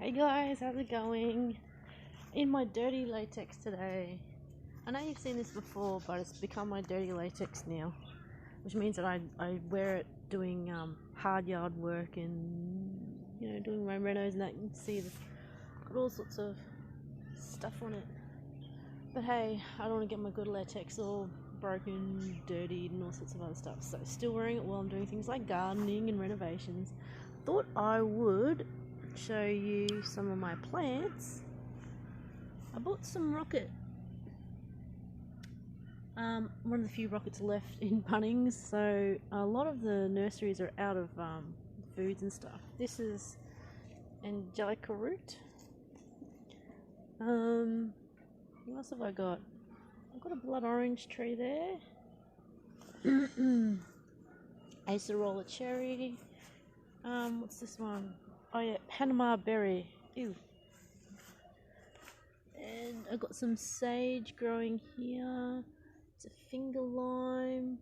Hey guys, how's it going? In my dirty latex today. I know you've seen this before, but it's become my dirty latex now, which means that I wear it doing hard yard work and doing my renos and that. You can see it's got all sorts of stuff on it. But hey, I don't want to get my good latex all broken, dirtied, and all sorts of other stuff. So still wearing it while I'm doing things like gardening and renovations. Thought I would show you some of my plants. I bought some rocket. One of the few rockets left in Bunnings, so a lot of the nurseries are out of foods and stuff. This is Angelica root. What else have I got? I've got a blood orange tree there. Acerola cherry. What's this one? Oh yeah, Panama berry. Ew. And I've got some sage growing here. It's a finger lime,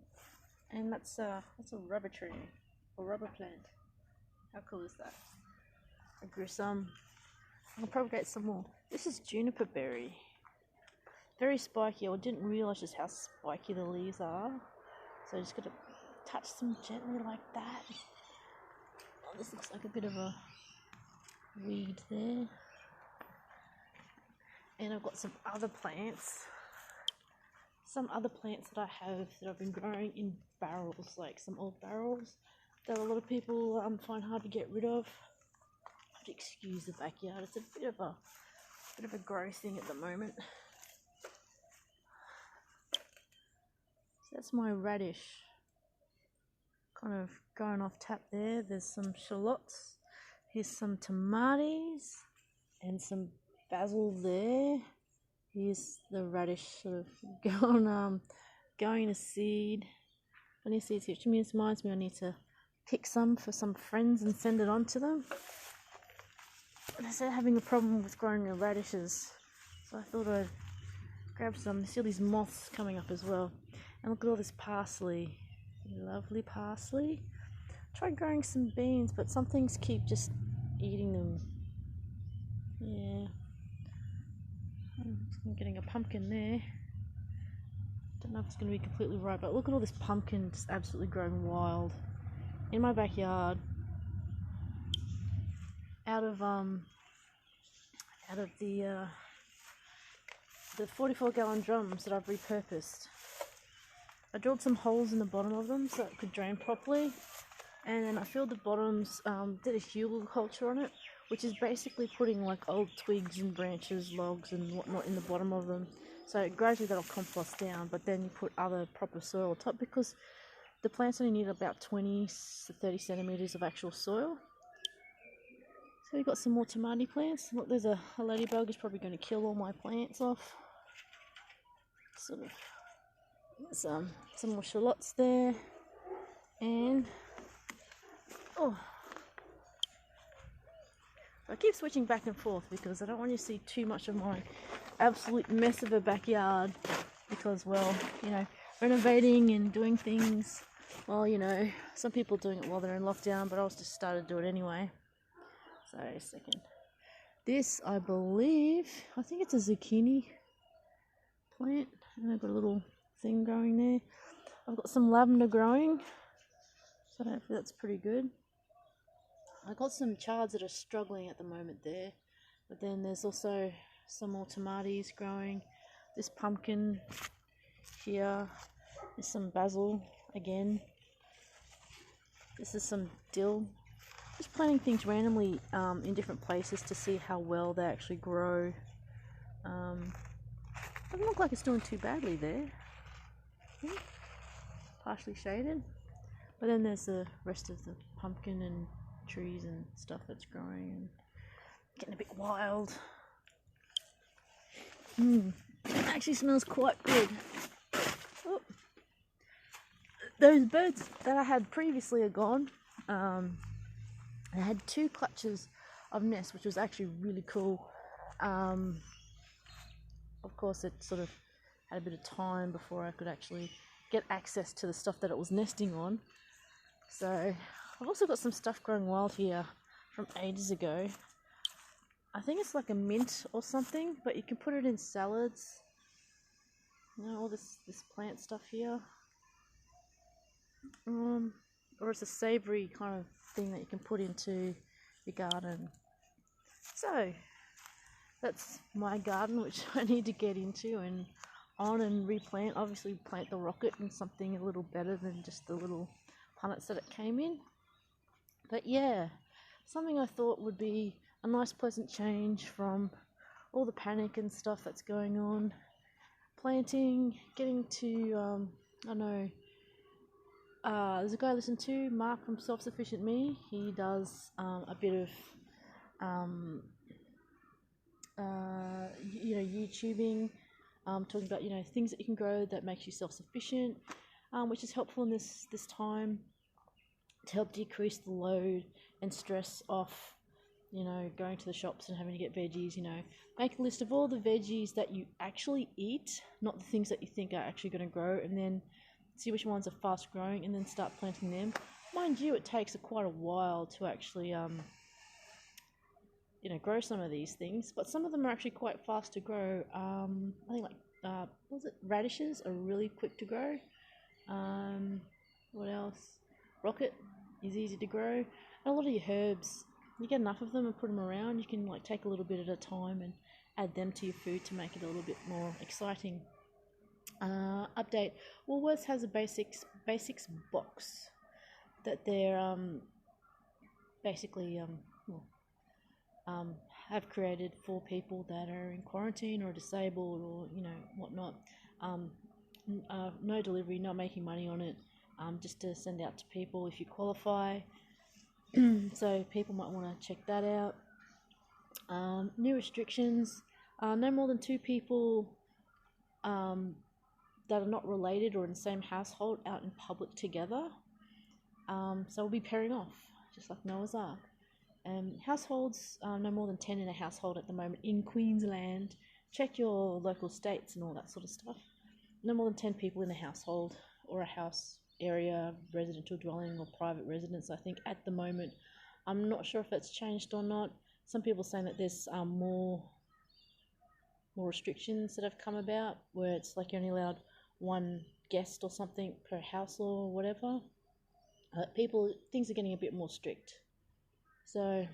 and that's a rubber tree or rubber plant. How cool is that? I grew some. I'll propagate some more. This is juniper berry. Very spiky. I didn't realise just how spiky the leaves are, so I just got to touch them gently like that. Oh, this looks like a bit of a weed there. And I've got some other plants that I have that I've been growing in barrels, like some old barrels that a lot of people find hard to get rid of. I have to excuse the backyard. It's a bit of a gross thing at the moment. So that's my radish kind of going off tap there. There's some shallots. Here's some tomatoes and some basil there. Here's the radish sort of going to seed. I need seeds here, which reminds me I need to pick some for some friends and send it on to them. They said having a problem with growing their radishes, so I thought I'd grab some. You see all these moths coming up as well. And look at all this parsley. Lovely parsley. Tried growing some beans, but some things keep just eating them. Yeah. I'm getting a pumpkin there. Don't know if it's going to be completely right, but look at all this pumpkin just absolutely growing wild in my backyard. Out of the 44-gallon drums that I've repurposed. I drilled some holes in the bottom of them so it could drain properly, and then I filled the bottoms, did a hugelkultur on it, which is basically putting like old twigs and branches, logs and whatnot in the bottom of them. So gradually that'll compost down, but then you put other proper soil on top because the plants only need about 20 to 30 centimeters of actual soil. So we've got some more tomato plants. Look, there's a ladybug is probably going to kill all my plants off. Sort of. Some more shallots there, and I keep switching back and forth because I don't want you to see too much of my absolute mess of a backyard, because renovating and doing things, some people are doing it while they're in lockdown, but I was just started to do it anyway. So a second, this I think it's a zucchini plant, and I've got a little thing growing there. I've got some lavender growing, so hopefully that's pretty good. I got some chards that are struggling at the moment there, but then there's also some more tomatoes growing. This pumpkin here. There's some basil again. This is some dill. Just planting things randomly in different places to see how well they actually grow. Doesn't look like it's doing too badly there. Partially shaded, but then there's the rest of the pumpkin and trees and stuff that's growing and getting a bit wild. It actually smells quite good. Oh. Those birds that I had previously are gone. I had 2 clutches of nests, which was actually really cool. Of course, it sort of had a bit of time before I could actually get access to the stuff that it was nesting on. So I've also got some stuff growing wild here from ages ago. I think it's like a mint or something, but you can put it in salads. You know, all this plant stuff here. Or it's a savoury kind of thing that you can put into your garden. So that's my garden, which I need to get into and replant. Obviously plant the rocket in something a little better than just the little punnets that it came in. But yeah, something I thought would be a nice pleasant change from all the panic and stuff that's going on. Planting, getting to, I don't know, there's a guy I listen to, Mark from Self-Sufficient Me. He does a bit of, YouTubing, talking about, things that you can grow that makes you self-sufficient, which is helpful in this time to help decrease the load and stress off, going to the shops and having to get veggies. Make a list of all the veggies that you actually eat, not the things that you think are actually going to grow, and then see which ones are fast growing and then start planting them. Mind you, it takes quite a while to actually grow some of these things, but some of them are actually quite fast to grow. I think radishes are really quick to grow. What else? Rocket is easy to grow. And a lot of your herbs, you get enough of them and put them around, you can take a little bit at a time and add them to your food to make it a little bit more exciting. Update: Woolworths has a basics box that they're basically have created for people that are in quarantine or disabled or whatnot. No delivery, not making money on it, just to send out to people if you qualify. So people might want to check that out. New restrictions: no more than 2 people that are not related or in the same household out in public together. So we'll be pairing off, just like Noah's Ark. Households, no more than 10 in a household at the moment in Queensland. Check your local states and all that sort of stuff. No more than 10 people in a household or a house area, residential dwelling or private residence, I think, at the moment. I'm not sure if that's changed or not. Some people are saying that there's more restrictions that have come about, where it's like you're only allowed 1 guest or something per house or whatever. Things are getting a bit more strict. So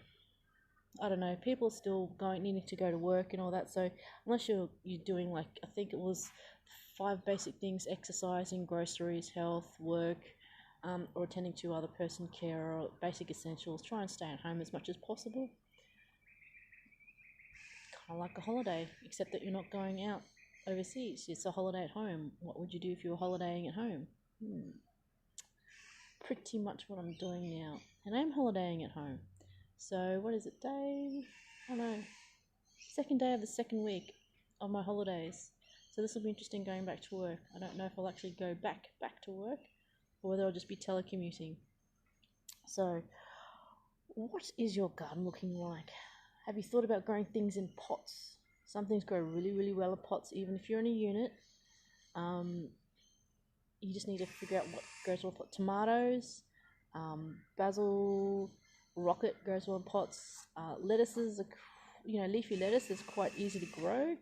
I don't know, people are still needing to go to work and all that, so unless you're doing I think it was 5 basic things: exercising, groceries, health, work, or attending to other person care or basic essentials, try and stay at home as much as possible. Kind of like a holiday, except that you're not going out overseas. It's a holiday at home. What would you do if you were holidaying at home? Pretty much what I'm doing now, and I'm holidaying at home. So what is it, day? I don't know. 2nd day of the 2nd week of my holidays. So this will be interesting going back to work. I don't know if I'll actually go back to work or whether I'll just be telecommuting. So what is your garden looking like? Have you thought about growing things in pots? Some things grow really, really well in pots, even if you're in a unit. You just need to figure out what grows well in pots. Tomatoes, basil, rocket grows well in pots. Lettuces, leafy lettuce is quite easy to grow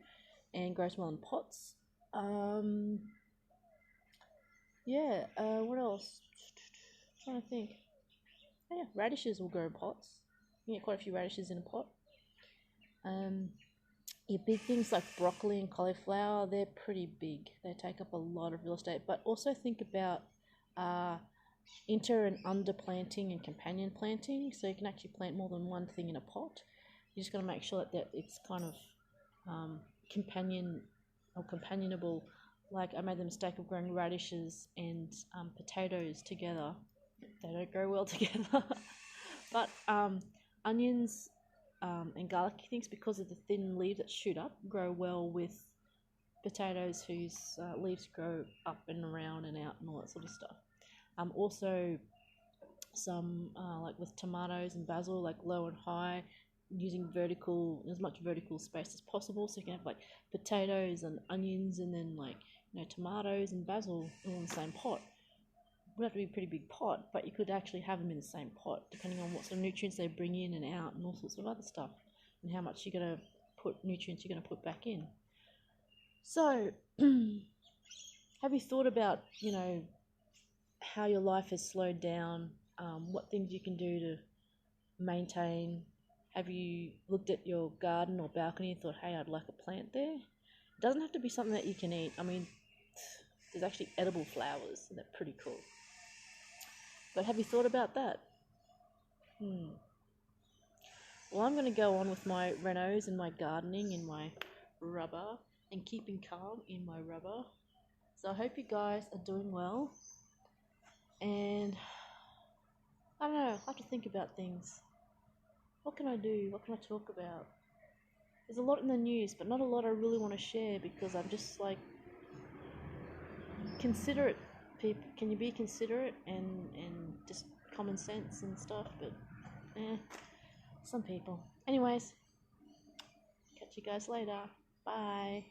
and grows well in pots. What else? I'm trying to think. Oh, yeah, radishes will grow in pots. You get quite a few radishes in a pot. Your big things like broccoli and cauliflower, they're pretty big. They take up a lot of real estate. But also think about inter and under planting and companion planting, so you can actually plant more than 1 thing in a pot. You just got to make sure that it's kind of companionable. Like I made the mistake of growing radishes and potatoes together. They don't grow well together. But onions and garlic things, because of the thin leaves that shoot up, grow well with potatoes whose leaves grow up and around and out and all that sort of stuff. Also some with tomatoes and basil, low and high, using as much vertical space as possible, so you can have potatoes and onions and then tomatoes and basil all in the same pot. It would have to be a pretty big pot, but you could actually have them in the same pot depending on what sort of nutrients they bring in and out and all sorts of other stuff. and how much you're going to put nutrients you're going to put back in. So have you thought about, you know, how your life has slowed down, what things you can do to maintain? Have you looked at your garden or balcony and thought, hey, I'd like a plant there? It doesn't have to be something that you can eat. I mean, there's actually edible flowers, and they're pretty cool. But have you thought about that? Well, I'm going to go on with my renos and my gardening and my rubber and keeping calm in my rubber. So I hope you guys are doing well. And I don't know, I have to think about things. What can I do? What can I talk about? There's a lot in the news, but not a lot I really want to share because I'm just like, considerate people. Can you be considerate and just common sense and stuff? But some people. Anyways, catch you guys later. Bye.